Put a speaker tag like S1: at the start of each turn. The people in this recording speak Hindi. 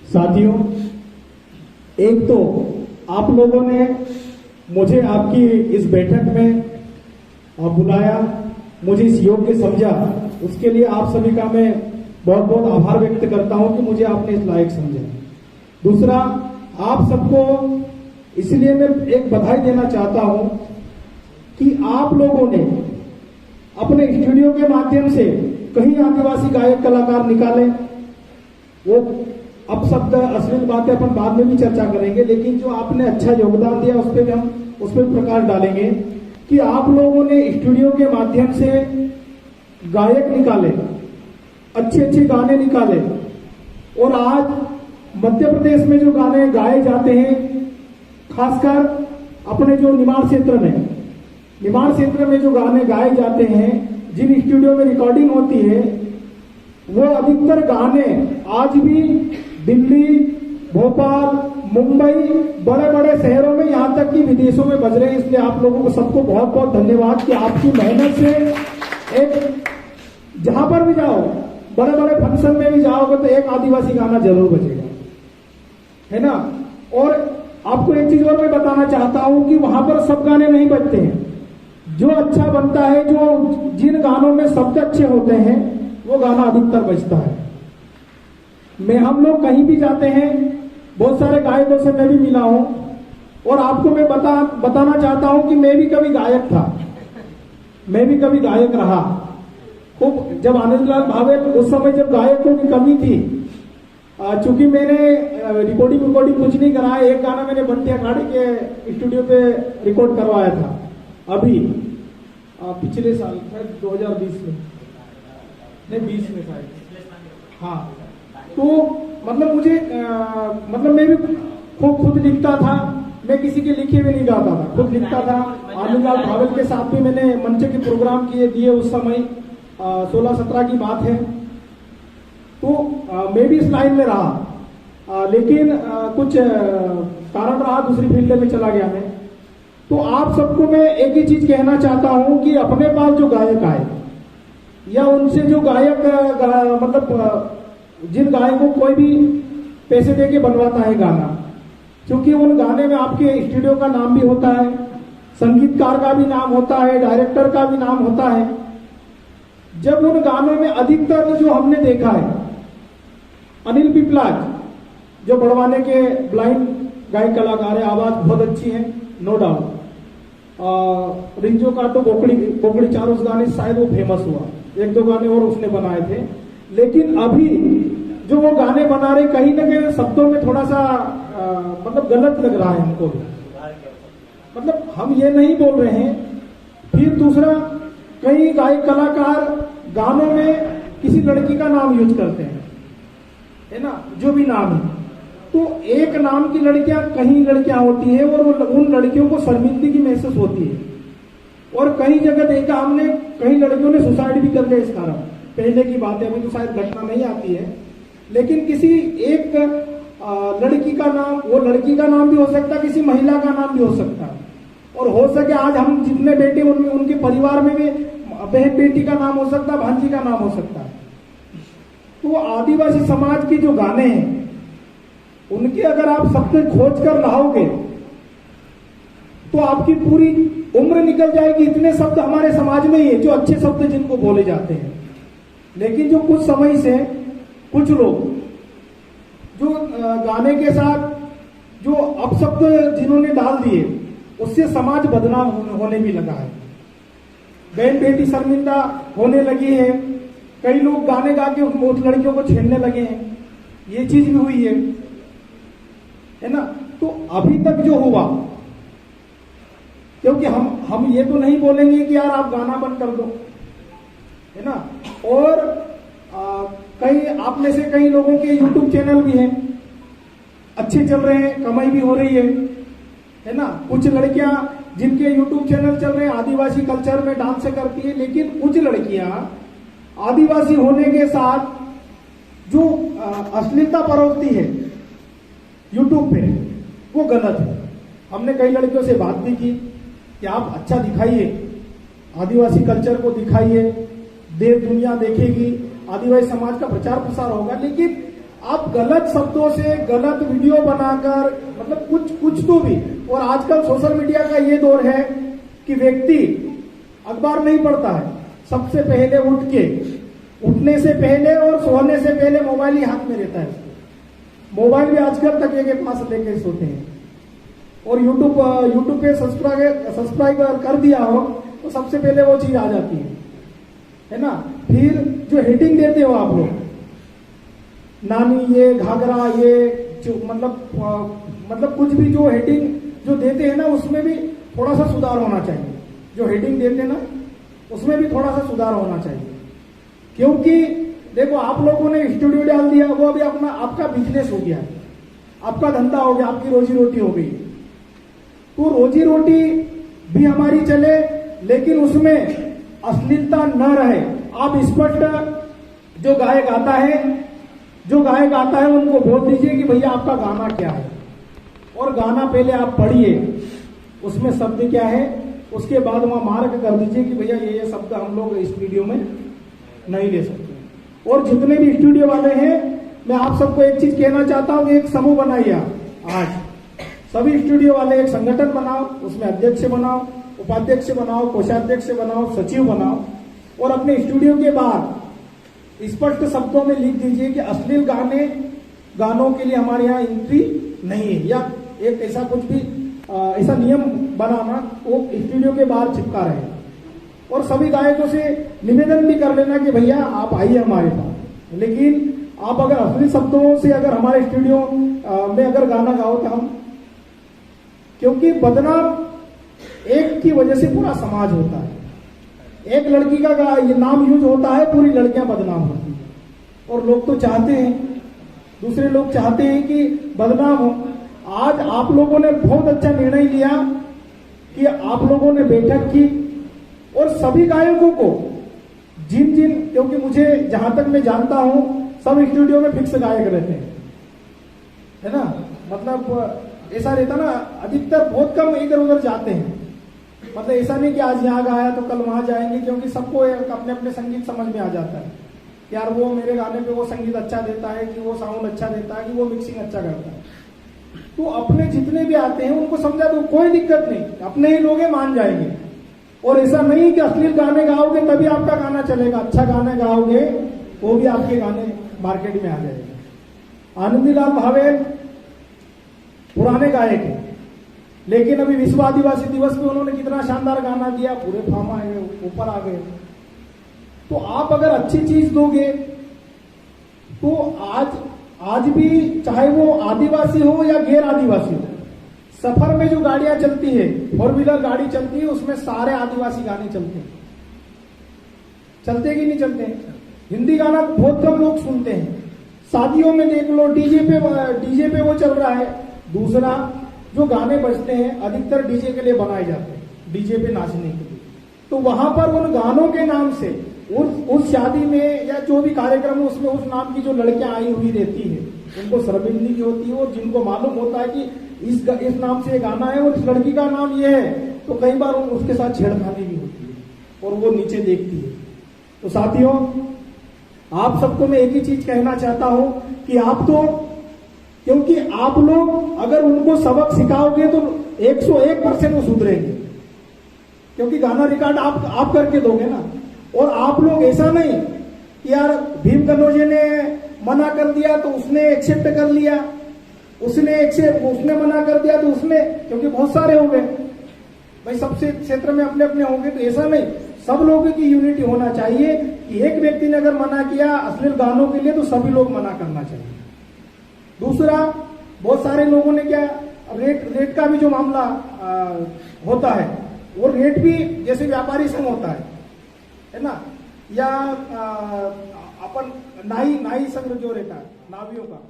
S1: साथियों, एक तो आप लोगों ने मुझे आपकी इस बैठक में बुलाया, मुझे इस योग्य समझा, उसके लिए आप सभी का मैं बहुत बहुत आभार व्यक्त करता हूं कि मुझे आपने इस लायक समझा। दूसरा, आप सबको इसलिए मैं एक बधाई देना चाहता हूं कि आप लोगों ने अपने स्टूडियो के माध्यम से कहीं आदिवासी गायक कलाकार निकाले। वो अपशब्द अश्लील बातें अपन बाद में भी चर्चा करेंगे, लेकिन जो आपने अच्छा योगदान दिया उस पर भी हम उस पर प्रकाश डालेंगे कि आप लोगों ने स्टूडियो के माध्यम से गायक निकाले, अच्छे अच्छे गाने निकाले, और आज मध्य प्रदेश में जो गाने गाए जाते हैं, खासकर अपने जो निमाड़ क्षेत्र में जो गाने गाए जाते हैं, जिन स्टूडियो में रिकॉर्डिंग होती है, वो अधिकतर गाने आज भी दिल्ली, भोपाल, मुंबई, बड़े बड़े शहरों में, यहाँ तक कि विदेशों में बज रहे हैं। इसलिए आप लोगों को सबको बहुत बहुत धन्यवाद कि आपकी मेहनत से एक जहां पर भी जाओ, बड़े बड़े फंक्शन में भी जाओगे तो एक आदिवासी गाना जरूर बजेगा, है ना। और आपको एक चीज और मैं बताना चाहता हूं कि वहां पर सब गाने नहीं बजते हैं। जो अच्छा बनता है, जो जिन गानों में शब्द अच्छे होते हैं, वो गाना अधिकतर बजता है। हम लोग कहीं भी जाते हैं, बहुत सारे गायकों से मैं भी मिला हूं, और आपको मैं बताना चाहता हूं कि मैं भी कभी गायक था, मैं भी कभी गायक रहा। खूब जब आनंदलाल भावे उस समय जब गायकों की कमी थी, चूंकि मैंने रिकॉर्डिंग कुछ नहीं कराया, एक गाना मैंने बंटी अखाड़े के स्टूडियो पे रिकॉर्ड करवाया था अभी पिछले साल 2020 में, नहीं 20 में शायद, हाँ। तो मतलब मुझे मतलब मैं भी खुद लिखता था, मैं किसी के लिखे हुए नहीं गाता था, खुद लिखता था। आनंदलाल भावेल के साथ भी मैंने मंच के प्रोग्राम दिए उस समय, 16-17 की बात है। तो मैं भी इस लाइन में रहा, लेकिन कुछ कारण रहा, दूसरी फील्ड में चला गया मैं। तो आप सबको मैं एक ही चीज कहना चाहता हूं कि अपने पास जो गायक आए, या उनसे जो गायक मतलब जिन गायकों को कोई भी पैसे देके बनवाता है गाना, क्योंकि उन गाने में आपके स्टूडियो का नाम भी होता है, संगीतकार का भी नाम होता है, डायरेक्टर का भी नाम होता है। जब उन गानों में अधिकतर जो हमने देखा है, अनिल पिपलाज जो बड़वाने के ब्लाइंड गायक कलाकार है, आवाज बहुत अच्छी है, नो डाउट। रिंजो का तो बोकड़ी चार, उस गाने शायद वो फेमस हुआ, 1-2 गाने और उसने बनाए थे। लेकिन अभी जो वो गाने बना रहे, कहीं ना कहीं शब्दों में थोड़ा सा मतलब गलत लग रहा है हमको भी, मतलब हम ये नहीं बोल रहे हैं। फिर दूसरा, कई गायक कलाकार गानों में किसी लड़की का नाम यूज करते हैं, है ना, जो भी नाम है। तो एक नाम की लड़कियां, कहीं लड़कियां होती है, और उन लड़कियों को शर्मिंदगी महसूस होती है। और कई जगह देखा हमने, कई लड़कियों ने सुसाइड भी कर लिया इस कारण। पहले की बात है, अभी तो शायद घटना नहीं आती है, लेकिन किसी एक लड़की का नाम, वो लड़की का नाम भी हो सकता है, किसी महिला का नाम भी हो सकता है। और हो सके आज हम जितने बेटे, उनमें उनके परिवार में भी बहन बेटी का नाम हो सकता है, भांजी का नाम हो सकता है। तो आदिवासी समाज के जो गाने हैं, उनके अगर आप शब्द खोज कर लाओगे तो आपकी पूरी उम्र निकल जाएगी। इतने शब्द हमारे समाज में ही है, जो अच्छे शब्द जिनको बोले जाते हैं। लेकिन जो कुछ समय से कुछ लोग जो गाने के साथ जो अपशब्द जिन्होंने डाल दिए, उससे समाज बदनाम होने भी लगा है। बहन बेटी शर्मिंदा होने लगी है, कई लोग गाने गा के उस लड़कियों को छेड़ने लगे हैं, ये चीज भी हुई है ना। तो अभी तक जो हुआ, क्योंकि हम ये तो नहीं बोलेंगे कि यार आप गाना बंद कर दो, है ना। और कई आप में से कई लोगों के YouTube चैनल भी हैं, अच्छे चल रहे हैं, कमाई भी हो रही है ना। कुछ लड़कियां जिनके YouTube चैनल चल रहे हैं, आदिवासी कल्चर में डांस करती है, लेकिन कुछ लड़कियां आदिवासी होने के साथ जो अश्लीलता परोसती है YouTube पे, वो गलत है। हमने कई लड़कियों से बात भी की कि आप अच्छा दिखाइए, आदिवासी कल्चर को दिखाइए, देश दुनिया देखेगी, आदिवासी समाज का प्रचार प्रसार होगा। लेकिन आप गलत शब्दों से गलत वीडियो बनाकर मतलब कुछ तो भी। और आजकल सोशल मीडिया का ये दौर है कि व्यक्ति अखबार नहीं पढ़ता है, सबसे पहले उठने से पहले और सोने से पहले मोबाइल ही हाथ में रहता है। मोबाइल भी आजकल तकिए के पास लेके सोते हैं। और यूट्यूब पे सब्सक्राइब कर दिया हो तो सबसे पहले वो चीज आ जाती है ना। फिर जो हेडिंग देते हो आप लोग, नानी ये घाघरा ये जो मतलब कुछ भी जो हेडिंग जो देते हैं ना, उसमें भी थोड़ा सा सुधार होना चाहिए। जो हेडिंग देते हैं ना, उसमें भी थोड़ा सा सुधार होना चाहिए। क्योंकि देखो, आप लोगों ने स्टूडियो डाल दिया, वो अभी आपका बिजनेस हो गया, आपका धंधा हो गया, आपकी रोजी रोटी हो गई। तो रोजी रोटी भी हमारी चले, लेकिन उसमें अश्लीलता न रहे। आप स्पष्ट जो गायक आता है उनको बोल दीजिए कि भैया आपका गाना क्या है, और गाना पहले आप पढ़िए, उसमें शब्द क्या है, उसके बाद वहां मार्क कर दीजिए कि भैया ये शब्द हम लोग इस वीडियो में नहीं ले सकते। और जितने भी स्टूडियो वाले हैं, मैं आप सबको एक चीज कहना चाहता हूं, एक समूह बनाइए। आज सभी स्टूडियो वाले एक संगठन बनाओ, उसमें अध्यक्ष बनाओ, उपाध्यक्ष बनाओ, कोषाध्यक्ष बनाओ, सचिव बनाओ, और अपने स्टूडियो के बाहर स्पष्ट शब्दों में लिख दीजिए कि अश्लील गानों के लिए हमारे यहाँ एंट्री नहीं है, या एक ऐसा कुछ भी ऐसा नियम बनाना वो स्टूडियो के बाहर चिपका रहे। और सभी गायकों से निवेदन भी कर लेना कि भैया आप आइए हमारे पास, लेकिन आप अगर अश्लील शब्दों से अगर हमारे स्टूडियो में अगर गाना गाओ तो हम, क्योंकि बदनाम एक की वजह से पूरा समाज होता है। एक लड़की का ये नाम यूज होता है, पूरी लड़कियां बदनाम होती हैं। और लोग तो चाहते हैं, दूसरे लोग चाहते हैं कि बदनाम हो। आज आप लोगों ने बहुत अच्छा निर्णय लिया कि आप लोगों ने बैठक की, और सभी गायकों को क्योंकि मुझे जहां तक मैं जानता हूं, सब स्टूडियो में फिक्स गायक रहते हैं, है ना। मतलब ऐसा रहता ना, अधिकतर बहुत कम इधर उधर जाते हैं। मतलब ऐसा नहीं कि आज यहाँ गाया तो कल वहां जाएंगे, क्योंकि सबको अपने अपने संगीत समझ में आ जाता है, यार वो मेरे गाने पे वो संगीत अच्छा देता है, कि वो साउंड अच्छा देता है, कि वो मिक्सिंग अच्छा करता है। तो अपने जितने भी आते हैं उनको समझा दो, कोई दिक्कत नहीं, अपने ही लोग मान जाएंगे। और ऐसा नहीं कि अश्लील गाने गाओगे तभी आपका गाना चलेगा, अच्छा गाने गाओगे वो भी आपके गाने मार्केट में आ जाएगा। आनंदीलाल भावे पुराने गायक है, लेकिन अभी विश्व आदिवासी दिवस पे उन्होंने कितना शानदार गाना दिया, पूरे फार्म आए, ऊपर आ गए। तो आप अगर अच्छी चीज दोगे तो आज भी, चाहे वो आदिवासी हो या गैर आदिवासी हो, सफर में जो गाड़ियां चलती है, 4 व्हीलर गाड़ी चलती है, उसमें सारे आदिवासी गाने चलते हैं। चलते कि नहीं चलते? हिंदी गाना बहुत कम लोग सुनते हैं। शादियों में देख लो, डीजे पे वो चल रहा है। दूसरा, जो गाने बजते हैं अधिकतर डीजे के लिए बनाए जाते हैं, डीजे पे नाचने के लिए। तो वहां पर उन गानों के नाम से उस शादी में या जो भी कार्यक्रम है उसमें उस नाम की जो लड़कियां आई हुई रहती है, उनको शर्मिंदगी की होती है। और जिनको मालूम होता है कि इस नाम से ये गाना है और इस लड़की का नाम ये है, तो कई बार उसके साथ छेड़खानी भी होती है और वो नीचे देखती है। तो साथियों, आप सबको मैं एक ही चीज कहना चाहता हूं कि क्योंकि आप लोग अगर उनको सबक सिखाओगे तो 101% वो सुधरेंगे, क्योंकि गाना रिकॉर्ड आप करके दोगे ना। और आप लोग ऐसा नहीं कि यार भीम कनौजे ने मना कर दिया तो उसने एक्सेप्ट कर लिया, उसने मना कर दिया तो उसने, क्योंकि बहुत सारे हो गए भाई, सबसे क्षेत्र में अपने अपने होंगे। तो ऐसा नहीं, सब लोगों की यूनिटी होना चाहिए कि एक व्यक्ति ने अगर मना किया अश्लील गानों के लिए तो सभी लोग मना करना चाहिए। दूसरा, बहुत सारे लोगों ने क्या, रेट का भी जो मामला होता है, वो रेट भी जैसे व्यापारी संघ होता है ना, या अपन नाई संघ जो रहता है नावियों का,